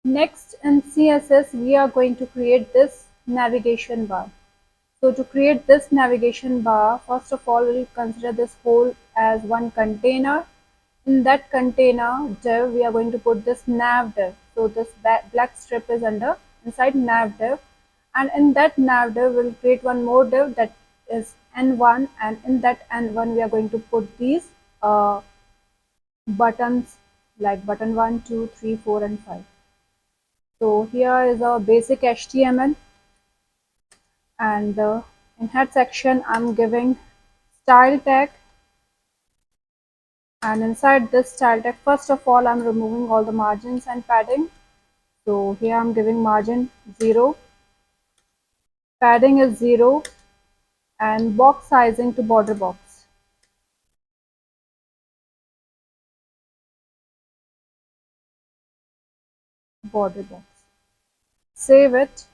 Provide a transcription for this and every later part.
Next in CSS we are going to create this navigation bar. So to create this navigation bar, first of all we'll consider this whole as one container. In that container div we are going to put this nav div. So this black strip is under inside nav div, and in that nav div we'll create one more div that is n1, and in that n1 we are going to put these buttons like button 1, 2, 3, 4 and 5. So here is our basic HTML, and in head section I'm giving style tag, and inside this style tag first of all I'm removing all the margins and padding. So here I'm giving margin 0, padding is 0, and box sizing to border box. Border box. Save it.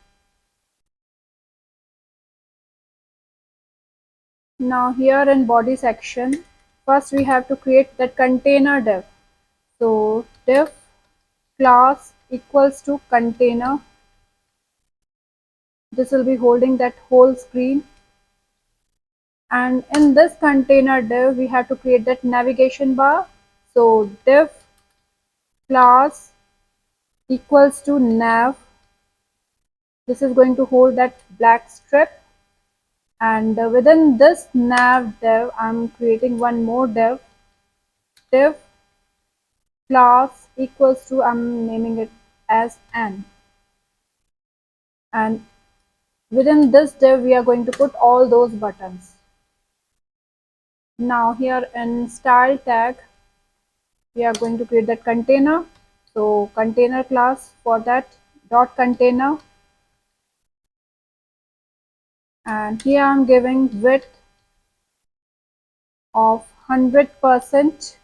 Now here in body section, first we have to create that container div. So div class equals to container. This will be holding that whole screen. And in this container div, we have to create that navigation bar. So div class equals to nav. This is going to hold that black strip. And within this nav div, I'm creating one more div. Div class equals to, I'm naming it as n. And within this div, we are going to put all those buttons. Now here in style tag, we are going to create that container. So container class for that dot container, and here I'm giving width of 100%.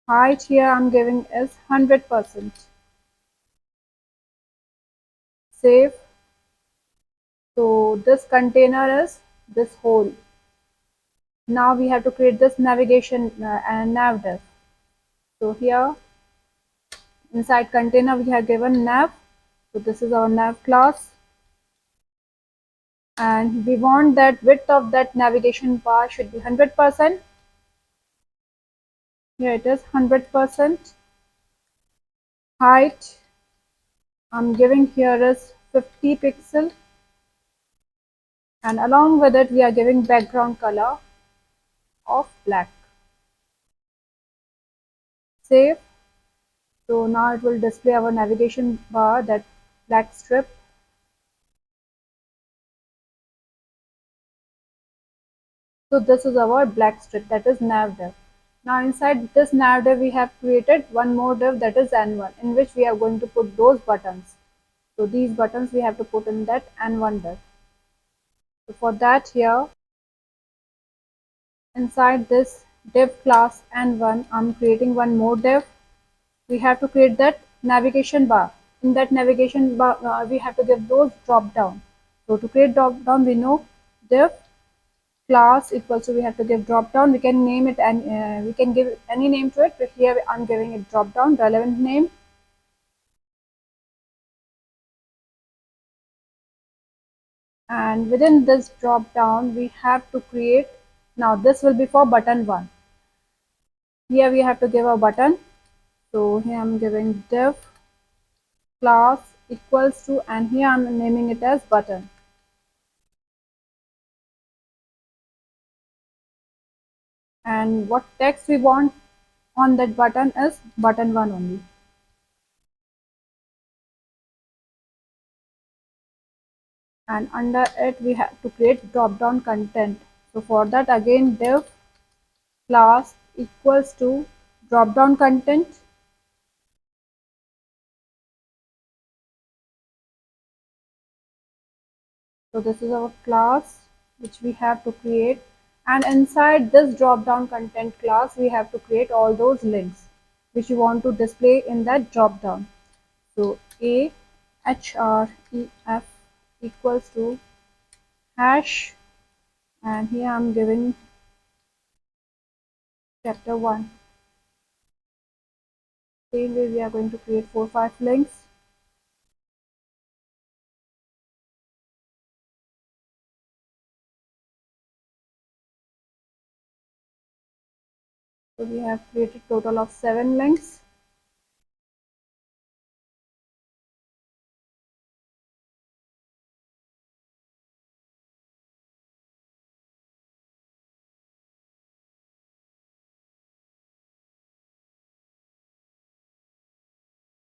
Height here I'm giving is 100%. Save. So this container is this whole. Now we have to create this navigation and nav div. So here inside container we have given nav. So this is our nav class, and we want that width of that navigation bar should be 100%. Here it is 100%. Height I'm giving here is 50 pixel, and along with it we are giving background color of black. Save. So now it will display our navigation bar, that black strip. So this is our black strip, that is nav div. Now inside this nav div we have created one more div, that is n1, in which we are going to put those buttons. So these buttons we have to put in that n1 div. So for that, here inside this div class n1 I'm creating one more div. We have to create that navigation bar. In that navigation bar we have to give those drop down. So to create drop down, we know div class equals to, we have to give drop down. We can name it, and we can give any name to it, but here I'm giving it drop down relevant name. And within this drop down we have to create, now this will be for button 1. Here we have to give a button. So here I'm giving div class equals to, and here I'm naming it as button. And what text we want on that button is button 1 only. And under it we have to create drop down content. So for that, again div class equals to drop down content. So this is our class which we have to create, and inside this drop down content class we have to create all those links which we want to display in that drop down. So a href equals to hash, and here I'm giving chapter 1. Same way we are going to create 4-5 links. So we have created total of 7 links.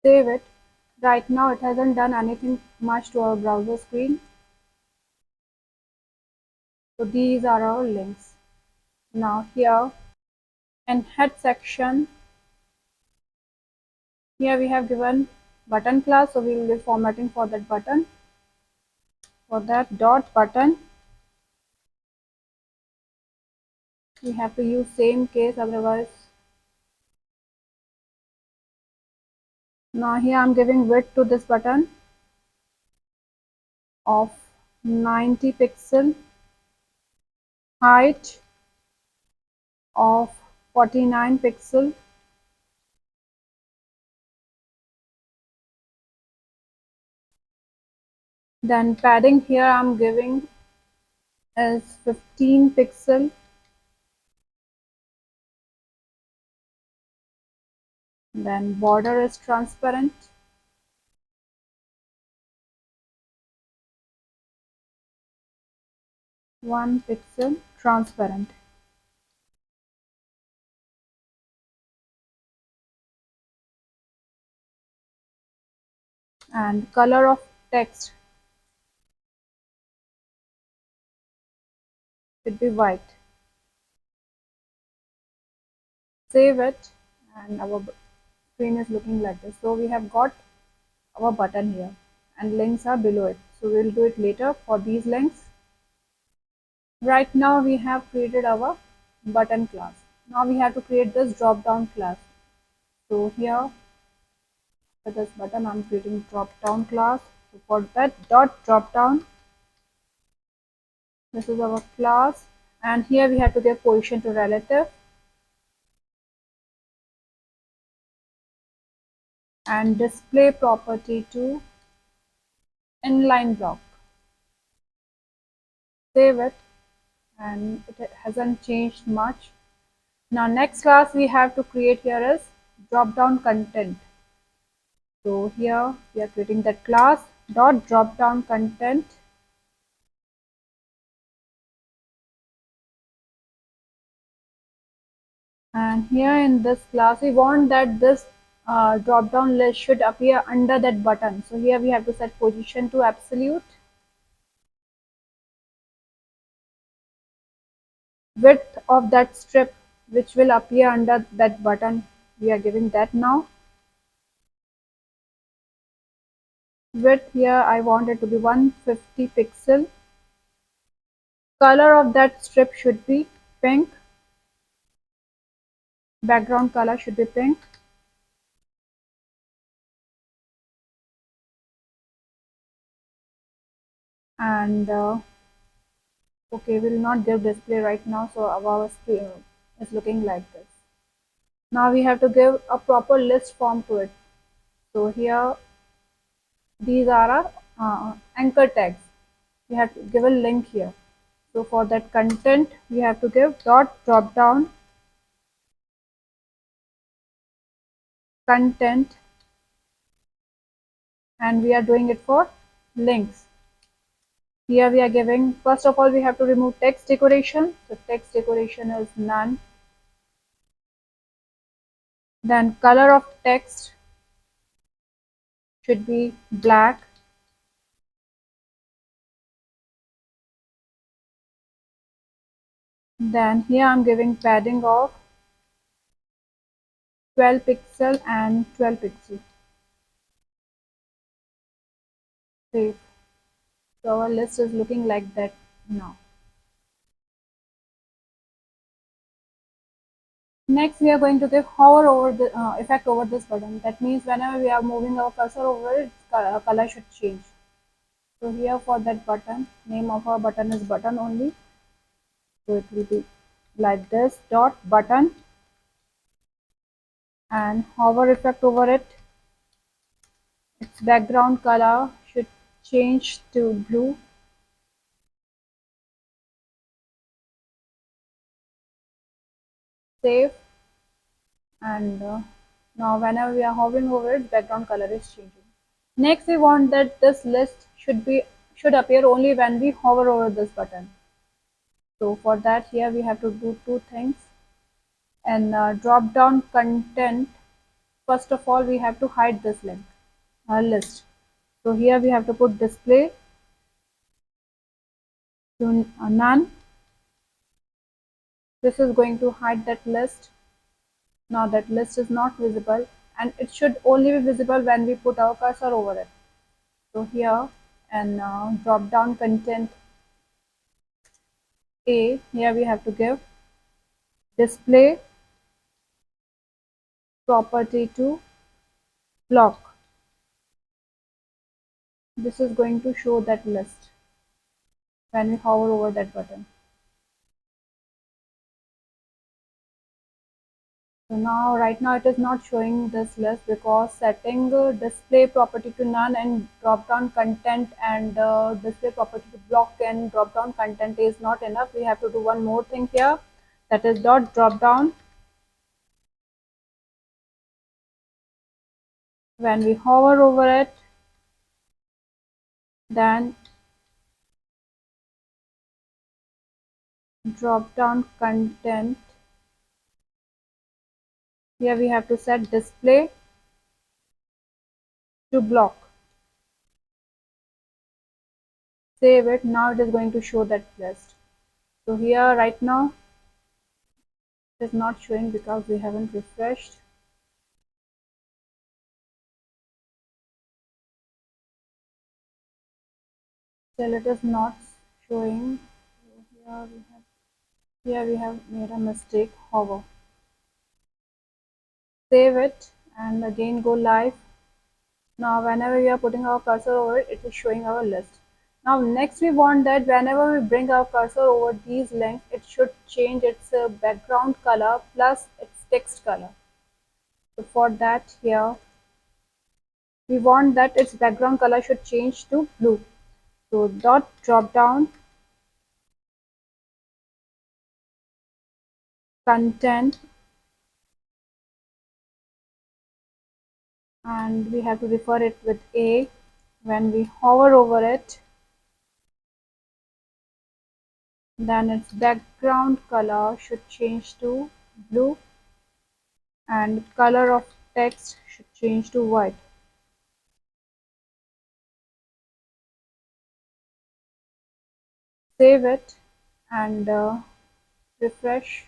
Save it. Right now it hasn't done anything much to our browser screen. So these are our links. Now here in head section, here we have given button class, so we will be formatting for that button. For that dot button, we have to use same case, otherwise. Now here I'm giving width to this button of 90 pixel, height of 49 pixel, then padding here I'm giving is 15 pixel, then border is transparent, one pixel transparent, and color of text should be white. Save it, and our screen is looking like this. So we have got our button here, and links are below it. So we'll do it later for these links. Right now we have created our button class. Now we have to create this drop down class. So here for this button I'm creating drop down class. So for that dot drop down, this is our class, and here we have to give position to relative and display property to inline block. Save it, and it hasn't changed much. Now next class we have to create here is drop down content. So here we are creating that class dot drop down content, and here in this class we want that this drop down list should appear under that button. So here we have to set position to absolute, width of that strip which will appear under that button, we are giving that now. Width here I want it to be 150 pixel. Color of that strip should be pink. Background color should be pink. And okay, we'll not give display right now, so our screen is looking like this. Now we have to give a proper list form to it. So here these are our anchor tags. We have to give a link here. So for that content we have to give dot drop down content, and we are doing it for links. Here we are giving, first of all we have to remove text decoration, so text decoration is none. Then color of text should be black. Then here I'm giving padding of 12 pixel and 12 pixel. Save. So our list is looking like that now. Next we are going to give hover over the effect over this button. That means whenever we are moving our cursor over it, color should change. So here for that button, name of our button is button only. So it will be like this dot button, and hover effect over it. Its background color should change to blue. Save, and now whenever we are hovering over it, background color is changing. Next, we want that this list should appear only when we hover over this button. So for that, here we have to do two things. And drop down content, first of all we have to hide this list. So here we have to put display to none. This is going to hide that list. Now that list is not visible, and it should only be visible when we put our cursor over it. So here, and drop down content A, here we have to give display property to block. This is going to show that list when we hover over that button. So now, right now it is not showing this list because setting display property to none and drop down content and display property to block and drop down content is not enough. We have to do one more thing here, that is dot drop down. When we hover over it, then drop down content. Here we have to set display to block. Save it. Now it is going to show that list. So here right now it is not showing because we haven't refreshed. Still it is not showing. So here we have made a mistake. Hover. Save it and again go live. Now whenever we are putting our cursor over it, it is showing our list. Now next we want that whenever we bring our cursor over these links, it should change its background color plus its text color. So for that, here we want that its background color should change to blue. So dot drop down content, and we have to refer it with A. When we hover over it, then its background color should change to blue and color of text should change to white. Save it and refresh.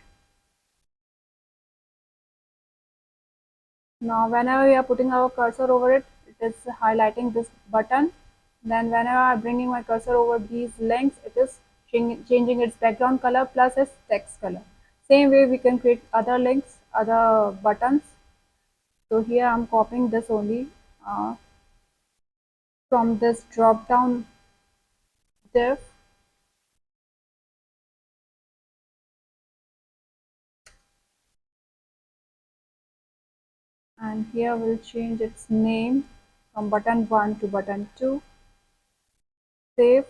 Now whenever we are putting our cursor over it, it is highlighting this button. Then whenever I am bringing my cursor over these links, it is changing its background color plus its text color. Same way we can create other links, other buttons. So here I am copying this only from this drop down div, and here we'll change its name from button 1 to button 2. Save,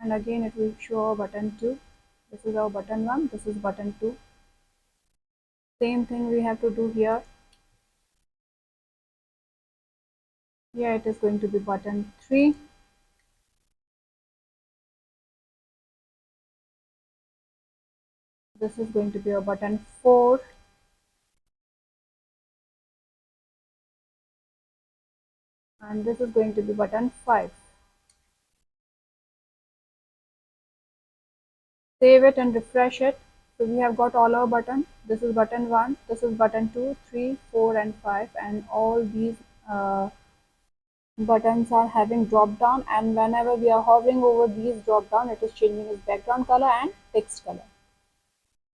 and again it will show our button 2. This is our button 1, this is button 2. Same thing we have to do here. Here it is going to be button 3. This is going to be a button 4. And this is going to be button 5. Save it and refresh it. So we have got all our buttons. This is button 1, this is button 2, 3, 4 and 5, and all these buttons are having drop down, and whenever we are hovering over these drop down, it is changing its background color and text color.